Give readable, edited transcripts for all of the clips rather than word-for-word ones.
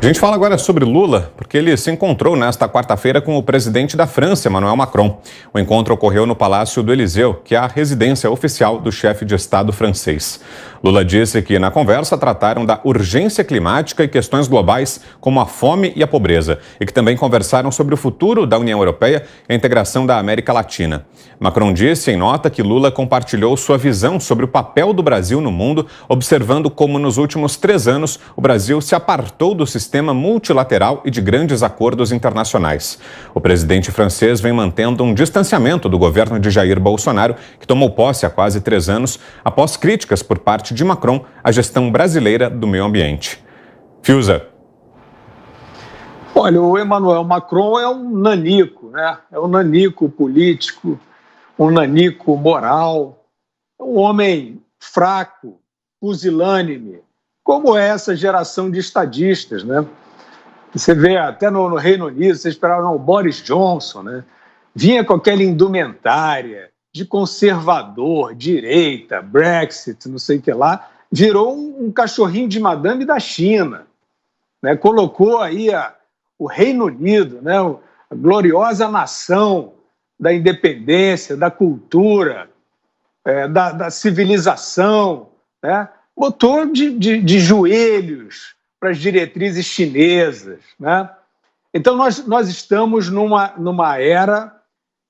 A gente fala agora sobre Lula, porque ele se encontrou nesta quarta-feira com o presidente da França, Emmanuel Macron. O encontro ocorreu no Palácio do Élysée, que é a residência oficial do chefe de Estado francês. Lula disse que na conversa trataram da urgência climática e questões globais como a fome e a pobreza, e que também conversaram sobre o futuro da União Europeia e a integração da América Latina. Macron disse em nota que Lula compartilhou sua visão sobre o papel do Brasil no mundo, observando como nos últimos 3 anos o Brasil se apartou do sistema multilateral e de grandes acordos internacionais. O presidente francês vem mantendo um distanciamento do governo de Jair Bolsonaro, que tomou posse há quase 3 anos, após críticas por parte de Macron à gestão brasileira do meio ambiente. Fiuza. Olha, o Emmanuel Macron é um nanico, né? É um nanico político, um nanico moral, um homem fraco, pusilânime, como é essa geração de estadistas, né? Você vê até no Reino Unido, você esperava o Boris Johnson, né? Vinha com aquela indumentária de conservador, direita, Brexit, não sei o que lá, virou um cachorrinho de madame da China, né? Colocou aí o Reino Unido, né? A gloriosa nação da independência, da cultura, da civilização, né? Botou de joelhos para as diretrizes chinesas, né? Então, nós estamos numa era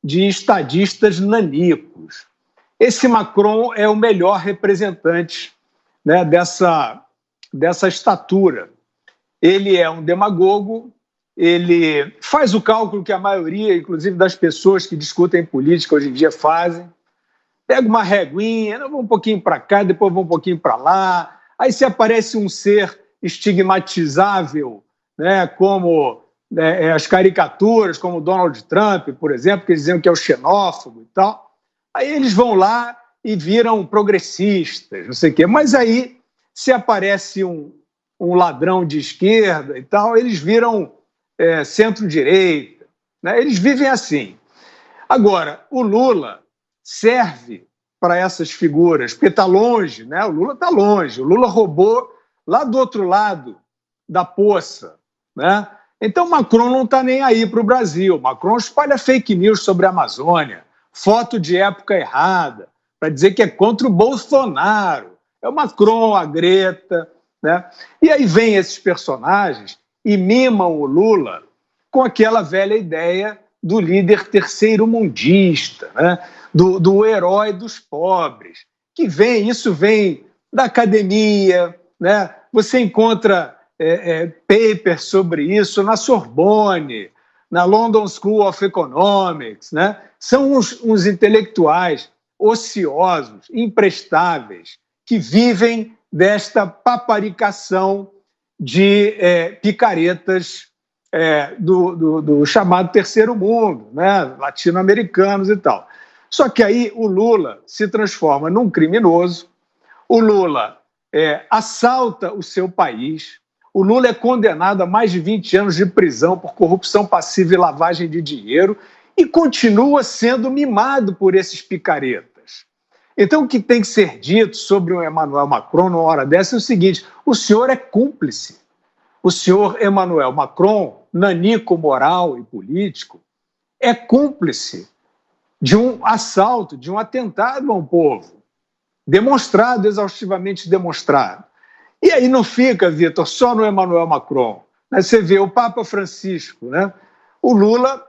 de estadistas nanicos. Esse Macron é o melhor representante, né, dessa estatura. Ele é um demagogo, ele faz o cálculo que a maioria, inclusive das pessoas que discutem política hoje em dia, fazem. Pega uma reguinha, vou um pouquinho para cá, depois vou um pouquinho para lá. Aí se aparece um ser estigmatizável, né, como as caricaturas, como Donald Trump, por exemplo, que diziam que é o xenófobo e tal. Aí eles vão lá e viram progressistas, não sei o quê. Mas aí, se aparece um ladrão de esquerda e tal, eles viram centro-direita, né? Eles vivem assim. Agora, o Lula serve para essas figuras, porque está longe, né? O Lula está longe. O Lula roubou lá do outro lado da poça, né? Então, Macron não está nem aí para o Brasil. Macron espalha fake news sobre a Amazônia, foto de época errada, para dizer que é contra o Bolsonaro. É o Macron, a Greta, né? E aí vem esses personagens e mimam o Lula com aquela velha ideia do líder terceiro-mundista, né? Do herói dos pobres, que isso vem da academia, né? Você encontra papers sobre isso na Sorbonne, na London School of Economics, né? São uns intelectuais ociosos, imprestáveis, que vivem desta paparicação de picaretas do chamado terceiro mundo, né? Latino-americanos e tal. Só que aí o Lula se transforma num criminoso, o Lula assalta o seu país, o Lula é condenado a mais de 20 anos de prisão por corrupção passiva e lavagem de dinheiro e continua sendo mimado por esses picaretas. Então, o que tem que ser dito sobre o Emmanuel Macron numa hora dessa é o seguinte: o senhor é cúmplice. O senhor Emmanuel Macron, nanico moral e político, é cúmplice de um assalto, de um atentado a um povo, demonstrado, exaustivamente demonstrado. E aí não fica, Vitor, só no Emmanuel Macron. Você vê o Papa Francisco, né? O Lula,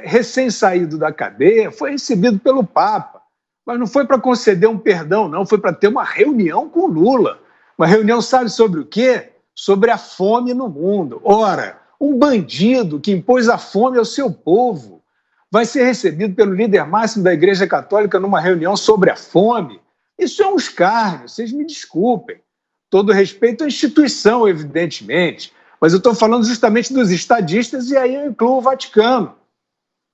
recém-saído da cadeia, foi recebido pelo Papa, mas não foi para conceder um perdão, não, foi para ter uma reunião com o Lula. Uma reunião, sabe sobre o quê? Sobre a fome no mundo. Ora, um bandido que impôs a fome ao seu povo vai ser recebido pelo líder máximo da Igreja Católica numa reunião sobre a fome? Isso é um escárnio, vocês me desculpem. Todo respeito à instituição, evidentemente, mas eu estou falando justamente dos estadistas e aí eu incluo o Vaticano.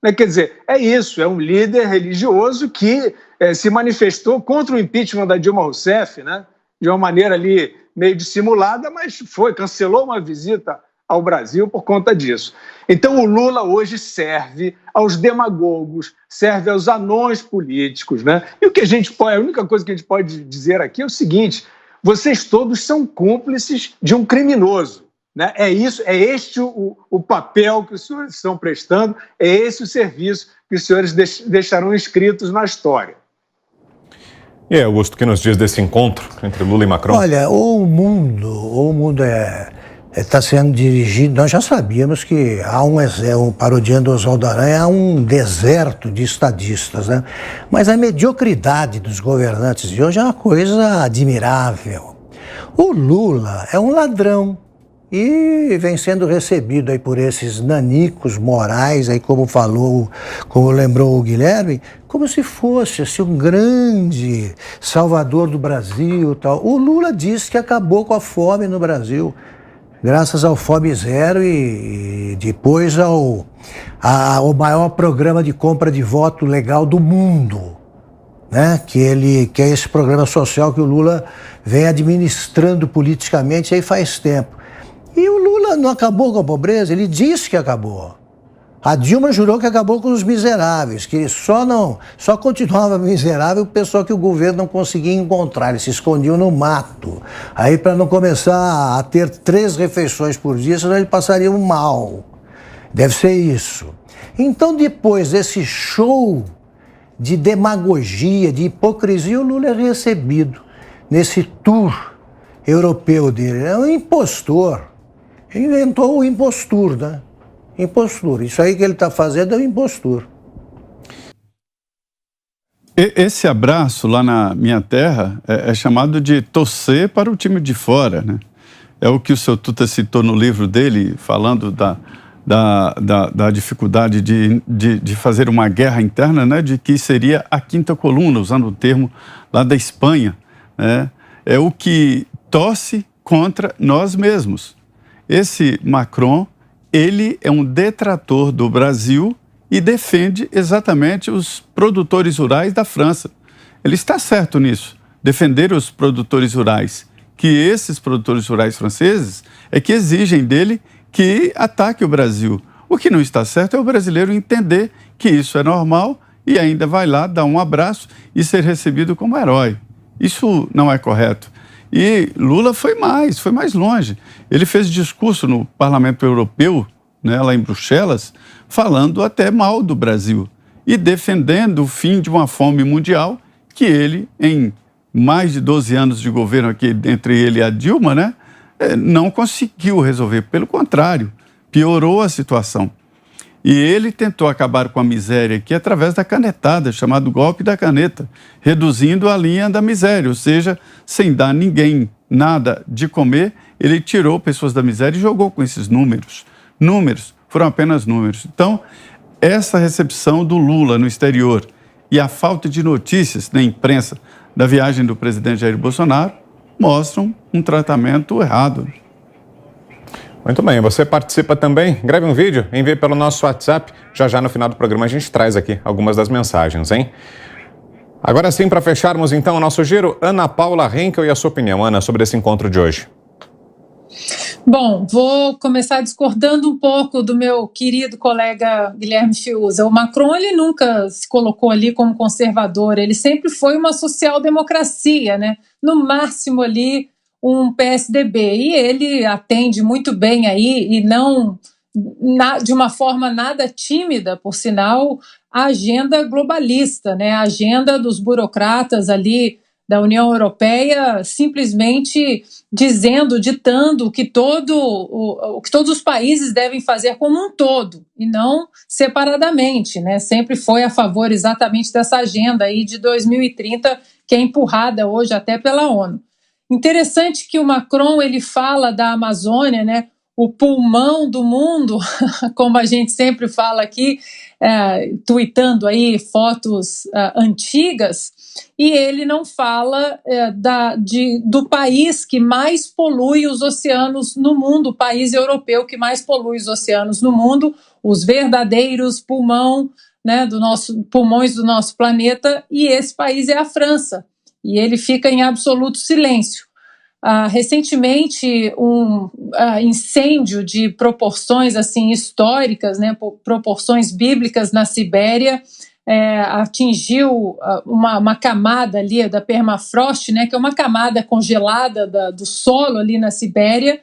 Quer dizer, é isso, é um líder religioso que se manifestou contra o impeachment da Dilma Rousseff, né? De uma maneira ali meio dissimulada, mas cancelou uma visita ao Brasil por conta disso. Então o Lula hoje serve aos demagogos, serve aos anões políticos, né? E a única coisa que a gente pode dizer aqui é o seguinte: vocês todos são cúmplices de um criminoso, né? É este o papel que os senhores estão prestando, é esse o serviço que os senhores deixarão escritos na história. E Augusto, o que nos diz desse encontro entre Lula e Macron? Olha, o mundo está sendo dirigido. Nós já sabíamos que parodiando Oswaldo Aranha, há um deserto de estadistas, né? Mas a mediocridade dos governantes de hoje é uma coisa admirável. O Lula é um ladrão e vem sendo recebido aí por esses nanicos morais, aí como lembrou o Guilherme, como se fosse assim, um grande salvador do Brasil, tal. O Lula disse que acabou com a fome no Brasil, graças ao Fome Zero e depois ao maior programa de compra de voto legal do mundo, né? Que é esse programa social que o Lula vem administrando politicamente aí faz tempo. E o Lula não acabou com a pobreza, ele disse que acabou. A Dilma jurou que acabou com os miseráveis, que só continuava miserável o pessoal que o governo não conseguia encontrar, eles se escondiam no mato. Aí para não começar a ter 3 refeições por dia, senão ele passaria mal. Deve ser isso. Então depois desse show de demagogia, de hipocrisia, o Lula é recebido nesse tour europeu dele. É um impostor. Inventou o impostor, né? Impostura. Isso aí que ele está fazendo é um impostor. Esse abraço lá na minha terra é chamado de torcer para o time de fora, né? É o que o seu Tuta citou no livro dele, falando da dificuldade de fazer uma guerra interna, né? De que seria a quinta coluna, usando o termo lá da Espanha, né? É o que torce contra nós mesmos. Esse Macron, ele é um detrator do Brasil e defende exatamente os produtores rurais da França. Ele está certo nisso, defender os produtores rurais, que esses produtores rurais franceses é que exigem dele que ataque o Brasil. O que não está certo é o brasileiro entender que isso é normal e ainda vai lá dar um abraço e ser recebido como herói. Isso não é correto. E Lula foi mais longe. Ele fez discurso no Parlamento Europeu, né, lá em Bruxelas, falando até mal do Brasil e defendendo o fim de uma fome mundial que ele, em mais de 12 anos de governo aqui, entre ele e a Dilma, né, não conseguiu resolver. Pelo contrário, piorou a situação. E ele tentou acabar com a miséria aqui através da canetada, chamado golpe da caneta, reduzindo a linha da miséria, ou seja, sem dar a ninguém nada de comer, ele tirou pessoas da miséria e jogou com esses números. Números, foram apenas números. Então, essa recepção do Lula no exterior e a falta de notícias na imprensa da viagem do presidente Jair Bolsonaro mostram um tratamento errado. Muito bem, você participa também, grave um vídeo, envie pelo nosso WhatsApp. Já no final do programa a gente traz aqui algumas das mensagens, hein? Agora sim, para fecharmos então o nosso giro, Ana Paula Henkel e a sua opinião, Ana, sobre esse encontro de hoje. Bom, vou começar discordando um pouco do meu querido colega Guilherme Fiuza. O Macron, ele nunca se colocou ali como conservador, ele sempre foi uma social-democracia, né? No máximo ali um PSDB, e ele atende muito bem aí, e não de uma forma nada tímida, por sinal, a agenda globalista, né? A agenda dos burocratas ali da União Europeia, simplesmente ditando que que todos os países devem fazer como um todo, e não separadamente, né? Sempre foi a favor exatamente dessa agenda aí de 2030, que é empurrada hoje até pela ONU. Interessante que o Macron, ele fala da Amazônia, né, o pulmão do mundo, como a gente sempre fala aqui, tuitando aí fotos antigas, e ele não fala do país que mais polui os oceanos no mundo, o país europeu que mais polui os oceanos no mundo, os verdadeiros pulmões do nosso planeta, e esse país é a França. E ele fica em absoluto silêncio. Recentemente, um incêndio de proporções assim, históricas, né, proporções bíblicas na Sibéria, atingiu uma camada ali da permafrost, né, que é uma camada congelada do solo ali na Sibéria,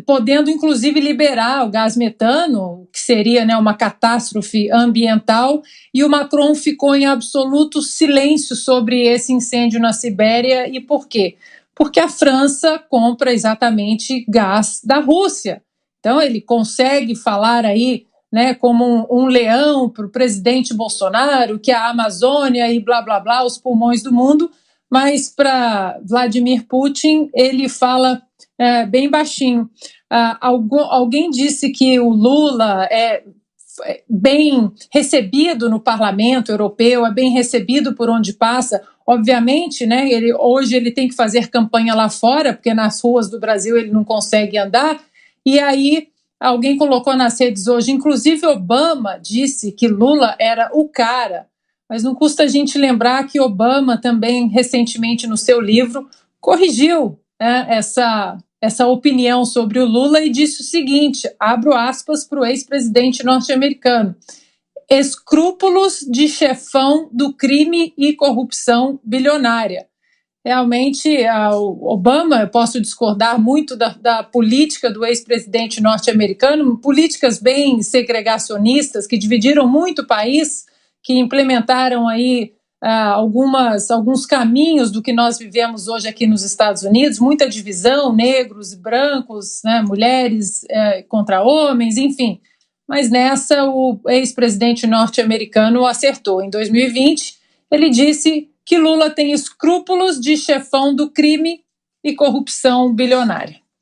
podendo inclusive liberar o gás metano, que seria, né, uma catástrofe ambiental, e o Macron ficou em absoluto silêncio sobre esse incêndio na Sibéria. E por quê? Porque a França compra exatamente gás da Rússia. Então ele consegue falar aí, né, como um leão para o presidente Bolsonaro, que é a Amazônia e blá blá blá, os pulmões do mundo, mas para Vladimir Putin ele fala bem baixinho. Alguém disse que o Lula é bem recebido no Parlamento Europeu, é bem recebido por onde passa. Obviamente, né, hoje ele tem que fazer campanha lá fora, porque nas ruas do Brasil ele não consegue andar. E aí alguém colocou nas redes hoje, inclusive Obama disse que Lula era o cara. Mas não custa a gente lembrar que Obama também, recentemente no seu livro, corrigiu, né, essa opinião sobre o Lula e disse o seguinte, abro aspas para o ex-presidente norte-americano: escrúpulos de chefão do crime e corrupção bilionária. Realmente, o Obama, eu posso discordar muito da política do ex-presidente norte-americano, políticas bem segregacionistas que dividiram muito o país, que implementaram aí alguns caminhos do que nós vivemos hoje aqui nos Estados Unidos, muita divisão, negros e brancos, né, mulheres contra homens, enfim. Mas nessa o ex-presidente norte-americano acertou. Em 2020, ele disse que Lula tem escrúpulos de chefão do crime e corrupção bilionária.